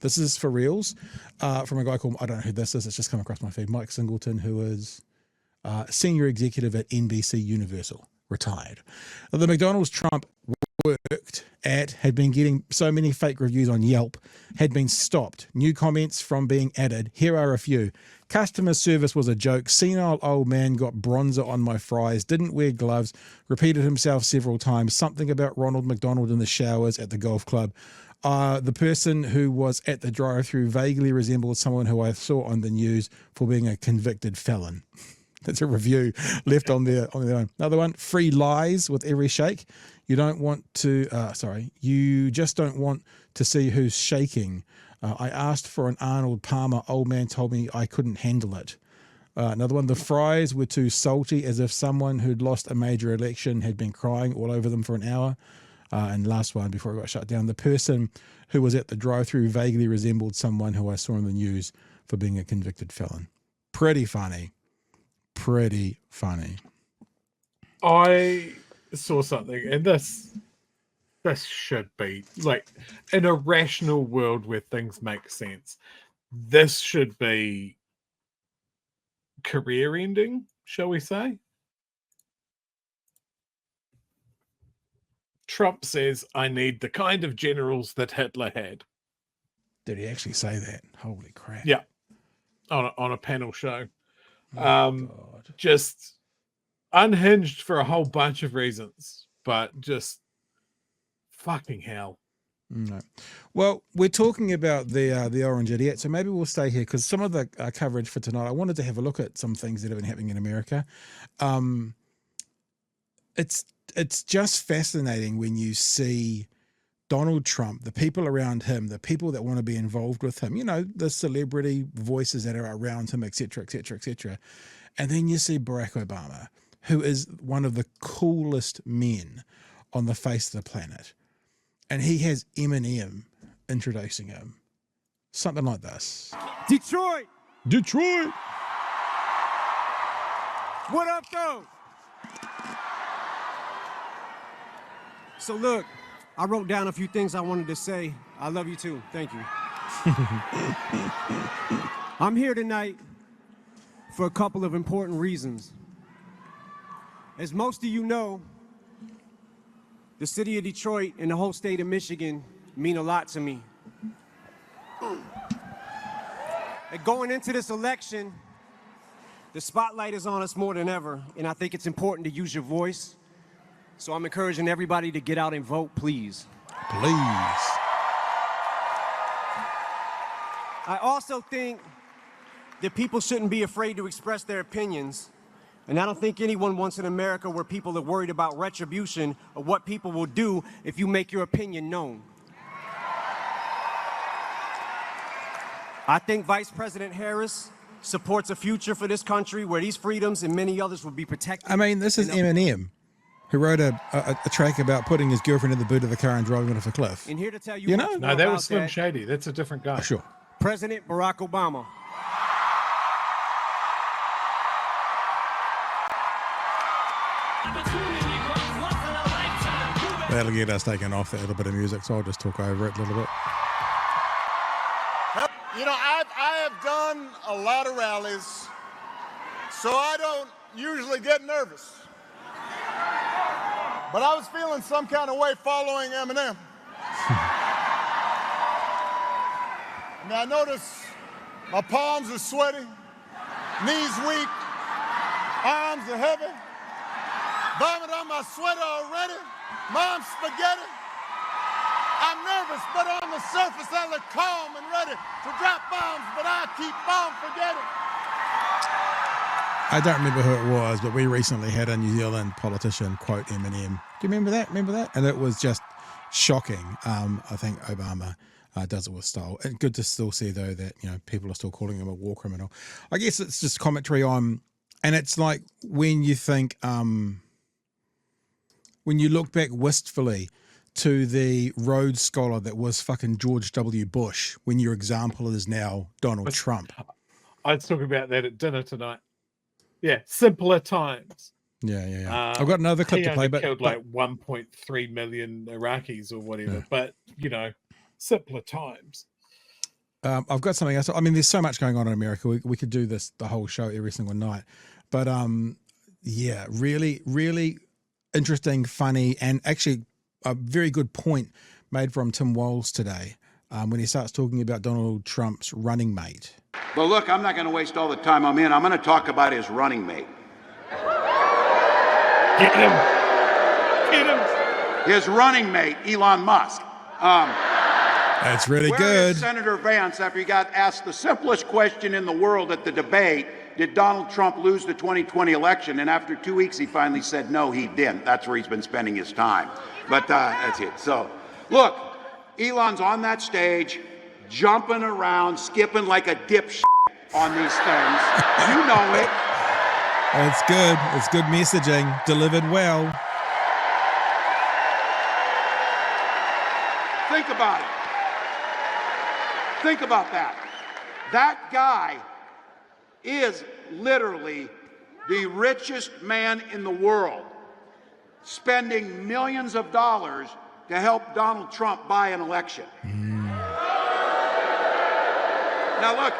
This is for reals, from a guy called, I don't know who this is, it's just come across my feed, Mike Singleton, who is senior executive at NBC Universal, retired. The McDonald's Trump worked at had been getting so many fake reviews on Yelp had been stopped. New comments from being added. Here are a few. Customer service was a joke. Senile old man got bronzer on my fries. Didn't wear gloves. Repeated himself several times. Something about Ronald McDonald in the showers at the golf club. The person who was at the drive-thru vaguely resembled someone who I saw on the news for being a convicted felon. That's a review left on their own. Another one, free lies with every shake. You don't want to, you just don't want to see who's shaking. I asked for an Arnold Palmer. Old man told me I couldn't handle it. Another one, the fries were too salty, as if someone who'd lost a major election had been crying all over them for an hour. And last one, before I got shut down, the person who was at the drive-thru vaguely resembled someone who I saw in the news for being a convicted felon. Pretty funny. Pretty funny. I saw something, and this should be like in a rational world where things make sense. This should be career ending, shall we say? Trump says, I need the kind of generals that Hitler had. Did he actually say that? Holy crap. Yeah. On a panel show. God. Just unhinged for a whole bunch of reasons, but just fucking hell. No. Well, we're talking about the Orange Idiot, so maybe we'll stay here because some of the coverage for tonight, I wanted to have a look at some things that have been happening in America. It's just fascinating when you see Donald Trump, the people around him, the people that want to be involved with him, you know, the celebrity voices that are around him, et cetera, et cetera, et cetera. And then you see Barack Obama, who is one of the coolest men on the face of the planet. And he has Eminem introducing him. Something like this. Detroit! Detroit! What up, though? So look, I wrote down a few things I wanted to say. I love you too. Thank you. I'm here tonight for a couple of important reasons. As most of you know, the city of Detroit and the whole state of Michigan mean a lot to me. And going into this election, the spotlight is on us more than ever, and I think it's important to use your voice. So I'm encouraging everybody to get out and vote, please. Please. I also think that people shouldn't be afraid to express their opinions. And I don't think anyone wants an America where people are worried about retribution or what people will do if you make your opinion known. I think Vice President Harris supports a future for this country where these freedoms and many others will be protected. I mean, this is Eminem, who wrote a track about putting his girlfriend in the boot of the car and driving it off a cliff. And here to tell you, You know? No, that was Slim Shady. That's a different guy. Sure. President Barack Obama. That'll get us taken off that little bit of music, so I'll just talk over it a little bit. You know, I have done a lot of rallies, so I don't usually get nervous. But I was feeling some kind of way following Eminem. I mean, I notice my palms are sweaty, knees weak, arms are heavy, vomit on my sweater already, mom's spaghetti. I'm nervous, but on the surface I look calm and ready to drop bombs, but I keep on forgetting. I don't remember who it was, but we recently had a New Zealand politician quote Eminem. Do you remember that? And it was just shocking. I think Obama does it with style. And good to still see, though, that, you know, people are still calling him a war criminal. I guess it's just commentary on, and it's like when you think, when you look back wistfully to the Rhodes Scholar that was fucking George W. Bush, when your example is now Donald Trump. I was talking about that at dinner tonight. Yeah, simpler times. Yeah. I've got another clip to play, but killed like 1.3 million Iraqis or whatever. Yeah. But you know, simpler times. I've got something else. I mean, there's so much going on in America. We could do this the whole show every single night, but yeah, really, really interesting, funny, and actually a very good point made from Tim Walls today when he starts talking about Donald Trump's running mate. But look, I'm not going to waste all the time I'm in. I'm going to talk about his running mate. Get him. Get him. His running mate, Elon Musk. That's really Where good. is Senator Vance after he got asked the simplest question in the world at the debate? Did Donald Trump lose the 2020 election? And after 2 weeks, he finally said, no, he didn't. That's where he's been spending his time. But that's it. So, look, Elon's on that stage, jumping around, skipping like a dipshit on these things. You know it. It's good. It's good messaging, delivered well. Think about it. Think about that. That guy is literally the richest man in the world, spending millions of dollars to help Donald Trump buy an election. Now look,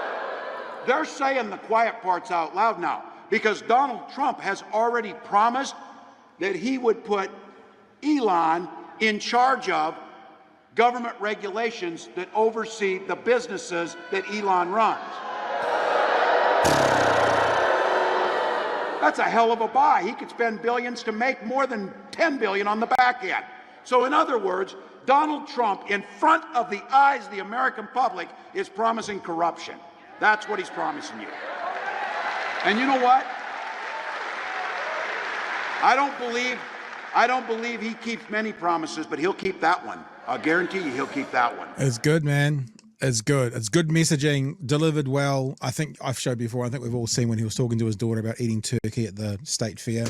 they're saying the quiet parts out loud now because Donald Trump has already promised that he would put Elon in charge of government regulations that oversee the businesses that Elon runs. That's a hell of a buy. He could spend billions to make more than 10 billion on the back end. So in other words, Donald Trump, in front of the eyes of the American public, is promising corruption. That's what he's promising you. And you know what? I don't believe he keeps many promises, but he'll keep that one. I'll guarantee you he'll keep that one. It's good, man. It's good. It's good messaging, delivered well. I think I've showed before. I think we've all seen when he was talking to his daughter about eating turkey at the state fair.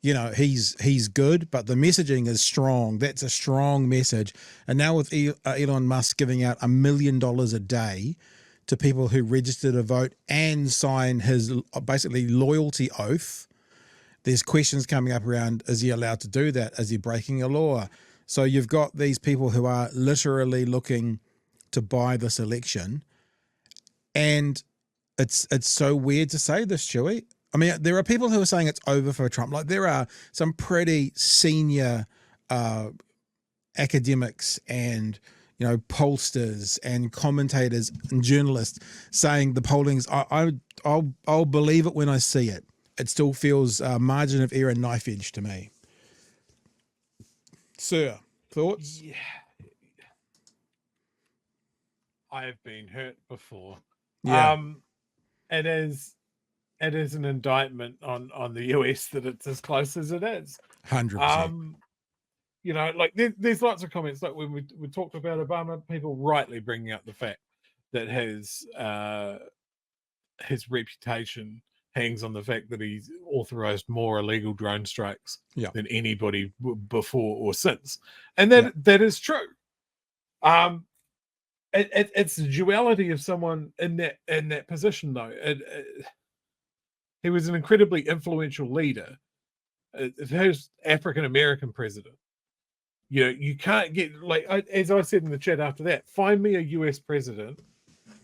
You know, he's good, but the messaging is strong. That's a strong message. And now with Elon Musk giving out $1 million a day to people who register to vote and sign his basically loyalty oath, there's questions coming up around, is he allowed to do that? Is he breaking a law? So you've got these people who are literally looking to buy this election. And it's so weird to say this, Chewy. I mean, there are people who are saying it's over for Trump. Like there are some pretty senior academics and, you know, pollsters and commentators and journalists saying the polling's, I'll believe it when I see it. It still feels margin of error, knife edge to me. Sir, thoughts? Yeah. I have been hurt before. Yeah. It is an indictment on the US that it's as close as it is. 100%. You know, like there's lots of comments. Like when we talked about Obama, people rightly bringing up the fact that his reputation hangs on the fact that he's authorized more illegal drone strikes than anybody before or since, and that is true. It's the duality of someone in that position, though. He was an incredibly influential leader. His African American president. You know, you can't get, like, as I said in the chat after that, find me a US president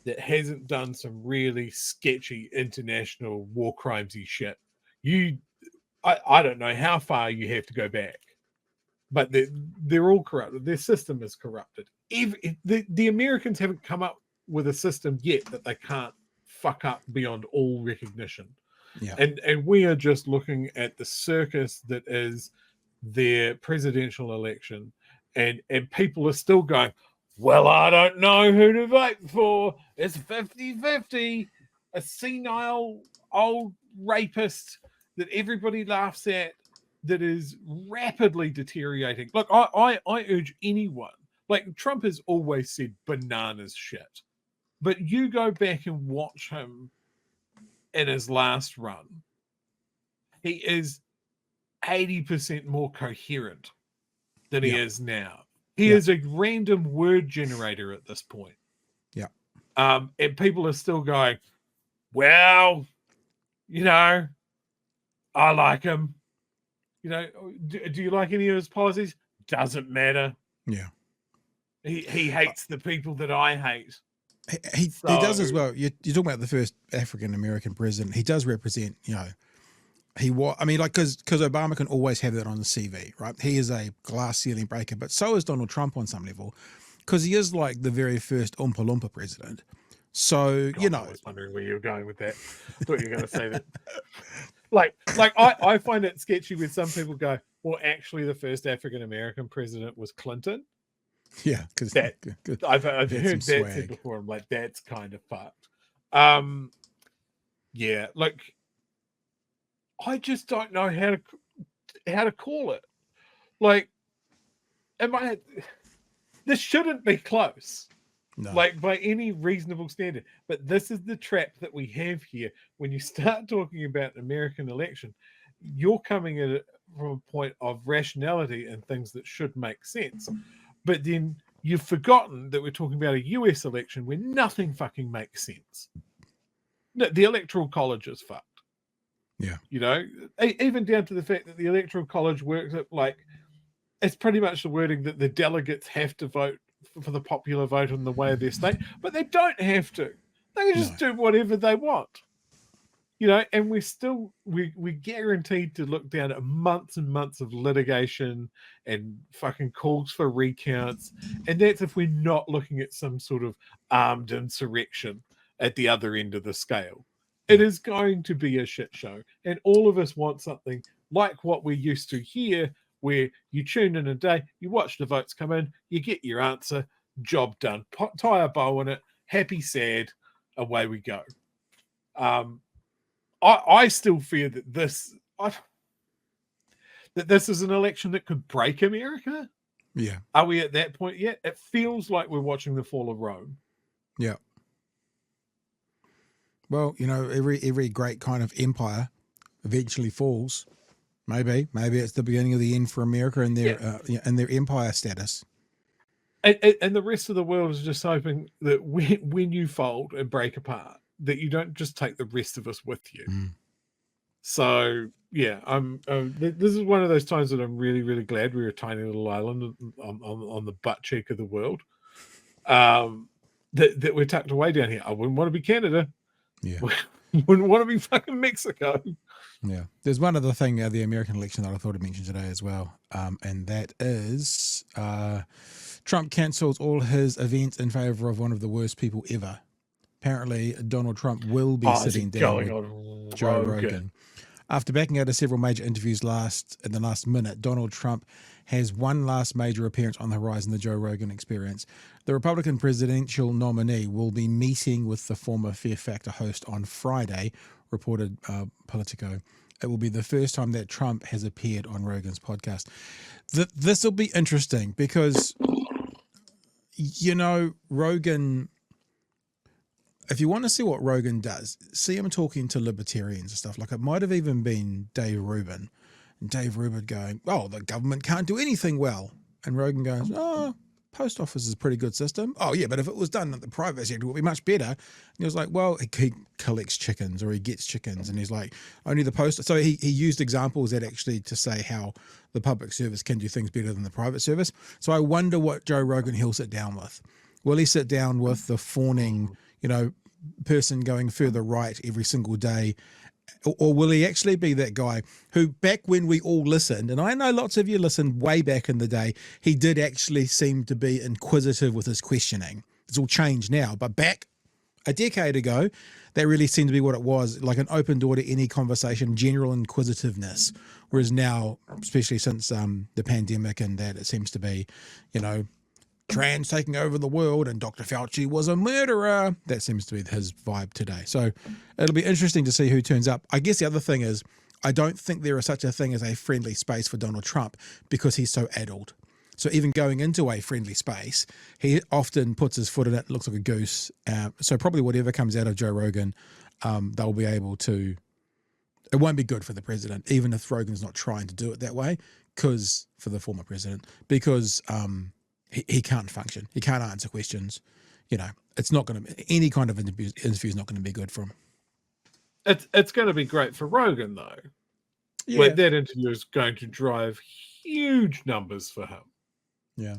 that hasn't done some really sketchy international war crimesy shit. I don't know how far you have to go back, but they're all corrupted. Their system is corrupted. The Americans haven't come up with a system yet that they can't fuck up beyond all recognition. Yeah. And we are just looking at the circus that is their presidential election, and people are still going, well, I don't know who to vote for. It's 50-50. A senile old rapist that everybody laughs at that is rapidly deteriorating. Look, I urge anyone, like Trump has always said bananas shit, but you go back and watch him in his last run. He is 80% more coherent than he is now. He is a random word generator at this point. Yeah. And people are still going, well, you know, I like him. You know, do you like any of his policies? Doesn't matter. Yeah. He hates the people that I hate. He does as well. You're talking about the first African American president. He does represent, he was. I mean, like because Obama can always have that on the CV, right? He is a glass ceiling breaker, but so is Donald Trump on some level, because he is like the very first Oompa Loompa president. So God, I was wondering where you were going with that. I thought you were going to say that. Like I find it sketchy when some people go, well, actually, the first African American president was Clinton. Yeah, because I've heard that said before. I'm like, that's kind of fucked. Yeah, like I just don't know how to call it. Like, this shouldn't be close. No. Like by any reasonable standard. But this is the trap that we have here. When you start talking about an American election, you're coming at it from a point of rationality and things that should make sense. But then you've forgotten that we're talking about a US election where nothing fucking makes sense. The Electoral College is fucked. Yeah. Even down to the fact that the Electoral College works at it's pretty much the wording that the delegates have to vote for the popular vote in the way of their state, but they don't have to. They can just do whatever they want. And we're guaranteed to look down at months and months of litigation and fucking calls for recounts. And that's if we're not looking at some sort of armed insurrection at the other end of the scale. It is going to be a shit show. And all of us want something like what we're used to here, where you tune in a day, you watch the votes come in, you get your answer, job done. Tie a bow on it, happy, sad, away we go. I still fear that this is an election that could break America. Yeah. Are we at that point yet? It feels like we're watching the fall of Rome. Yeah. Well, every great kind of empire eventually falls. Maybe it's the beginning of the end for America and their empire status. And the rest of the world is just hoping that when you fold and break apart, that you don't just take the rest of us with you. So yeah, this is one of those times that I'm really, really glad we're a tiny little island on the butt cheek of the world. That we're tucked away down here. I wouldn't want to be Canada. Yeah. Wouldn't want to be fucking Mexico. Yeah. There's one other thing, the American election, that I thought I'd mention today as well. And that is Trump cancels all his events in favor of one of the worst people ever. Apparently, Donald Trump will be sitting down with Joe Rogan. After backing out of several major interviews in the last minute, Donald Trump has one last major appearance on the horizon, the Joe Rogan Experience. The Republican presidential nominee will be meeting with the former Fear Factor host on Friday, reported Politico. It will be the first time that Trump has appeared on Rogan's podcast. This will be interesting because, Rogan... If you want to see what Rogan does, see him talking to libertarians and stuff. Like, it might have even been Dave Rubin. And Dave Rubin going, oh, the government can't do anything well. And Rogan goes, oh, post office is a pretty good system. Oh, yeah, but if it was done in the private sector, it would be much better. And he was like, well, he collects chickens or he gets chickens. And he's like, only the post. So he used examples that actually to say how the public service can do things better than the private service. So I wonder what Joe Rogan he'll sit down with. Will he sit down with the fawning, person going further right every single day? Or will he actually be that guy who, back when we all listened, and I know lots of you listened way back in the day, he did actually seem to be inquisitive with his questioning. It's all changed now, but back a decade ago, that really seemed to be what it was, like an open door to any conversation, general inquisitiveness. Whereas now, especially since the pandemic and that, it seems to be, trans taking over the world and Dr. Fauci was a murderer. That seems to be his vibe today. So it'll be interesting to see who turns up. I guess the other thing is, I don't think there is such a thing as a friendly space for Donald Trump because he's so addled. So even going into a friendly space, he often puts his foot in it, looks like a goose. So probably whatever comes out of Joe Rogan, they'll be able to, it won't be good for the president, even if Rogan's not trying to do it that way, because for the former president, because he can't function. He can't answer questions. It's not going to be, any kind of interview is not going to be good for him. It's going to be great for Rogan, though. Yeah. Like, that interview is going to drive huge numbers for him. Yeah.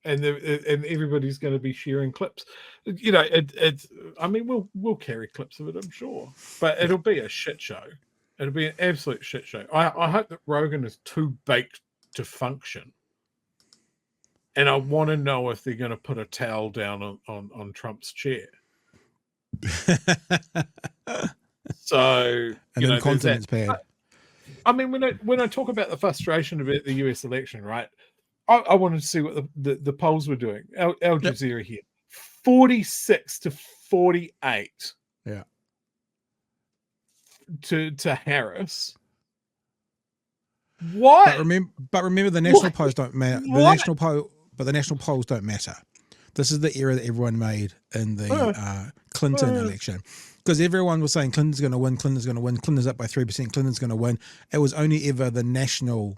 and everybody's going to be sharing clips. You know, it's. I mean, we'll carry clips of it, I'm sure, but it'll be a shit show. It'll be an absolute shit show. I hope that Rogan is too baked to function, and I want to know if they're going to put a towel down on Trump's chair. So an incontinence pad. I mean, when I talk about the frustration about the US election, right? I wanted to see what the polls were doing. Al Jazeera here, 46 to 48. Yeah. To Harris. What? But remember, the national polls don't matter. The national polls don't matter. This is the error that everyone made in the Clinton election, because everyone was saying Clinton's going to win. Clinton's going to win. Clinton's up by 3%. Clinton's going to win. It was only ever the national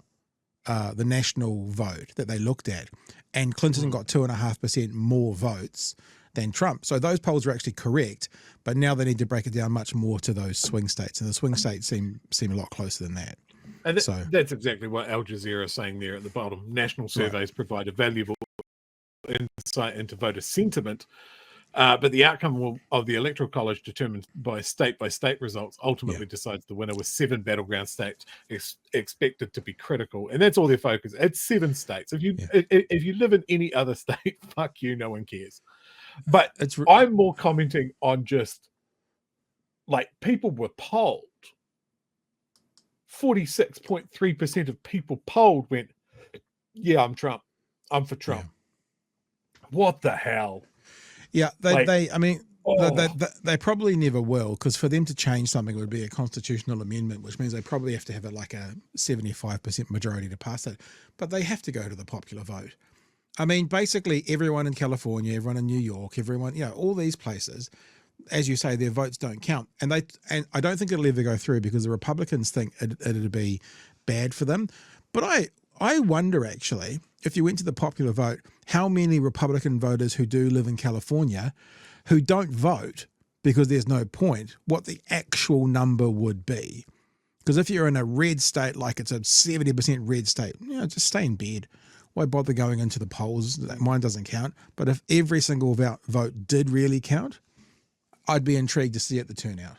vote that they looked at, and Clinton got 2.5% more votes than Trump. So those polls were actually correct, but now they need to break it down much more to those swing states, and the swing states seem a lot closer than that. And that's exactly what Al Jazeera is saying there at the bottom. National surveys provide a valuable insight into voter sentiment, but the outcome of the Electoral College, determined by state results, ultimately decides the winner, with 7 battleground states expected to be critical, and that's all their focus. It's 7 states. If you live in any other state, fuck you, no one cares. But I'm more commenting on just like people were polled. 46.3% of people polled went, "Yeah, I'm Trump. I'm for Trump." Yeah. What the hell? Yeah, they probably never will, because for them to change something would be a constitutional amendment, which means they probably have to have like a 75% majority to pass it. But they have to go to the popular vote. I mean, basically everyone in California, everyone in New York, everyone, all these places, as you say, their votes don't count. And I don't think it'll ever go through, because the Republicans think it'd be bad for them. But I wonder, actually, if you went to the popular vote, how many Republican voters who do live in California who don't vote because there's no point, what the actual number would be. Because if you're in a red state, like it's a 70% red state, just stay in bed. Why bother going into the polls? Mine doesn't count. But if every single vote did really count, I'd be intrigued to see the turnout.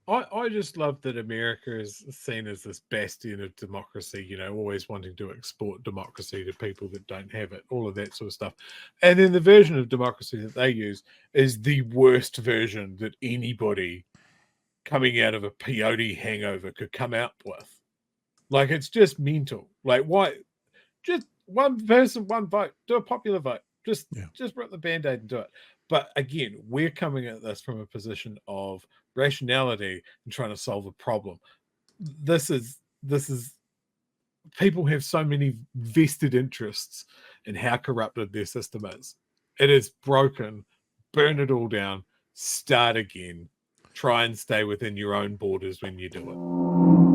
I just love that America is seen as this bastion of democracy, always wanting to export democracy to people that don't have it, all of that sort of stuff. And then the version of democracy that they use is the worst version that anybody coming out of a peyote hangover could come out with. Like, it's just mental. Like, why? Just one person, one vote. Do a popular vote. Just rip the Band-Aid and do it. But again, we're coming at this from a position of rationality and trying to solve a problem. This is people have so many vested interests in how corrupted their system is. It is broken. Burn it all down. Start again. Try and stay within your own borders when you do it.